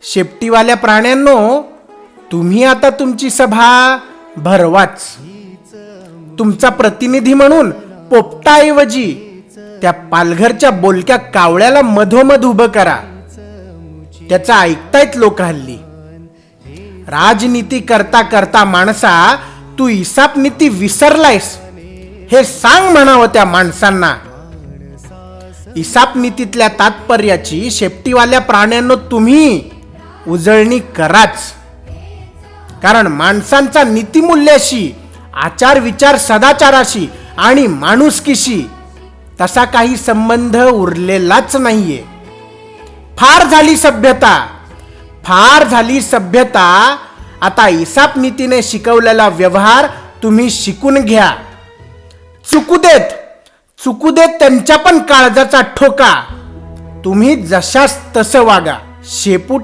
शेपटीवाल्या प्राण्यांनो, तुम्ही आता तुमची सभा भरवाच. तुमचा प्रतिनिधी म्हणून पोपटाऐवजी त्या पालघरच्या बोलक्या कावळ्याला मधोमध उभं करा. त्याचं ऐकतायत लोक हल्ली. राजनीती करता करता माणसा, तू इसाप नीती विसरलायस हे सांग म्हणावं त्या माणसांना. इसाप नीतीतल्या तात्पर्याची शेपटीवाल्या प्राण्यांनो तुम्ही उजळणी कराच. कारण माणसांचा नीतिमूल्याशी, आचार विचार सदाचाराशी आणि माणुसकीशी तसा काही संबंध उरलेलाच नाहीये. फार झाली सभ्यता, फार झाली सभ्यता. आता इसाप नीतीने शिकवलेला व्यवहार तुम्ही शिकून घ्या. चुकू देत त्यांच्या पण काळजाचा ठोका. तुम्ही जशास तसं वागा. शेपूट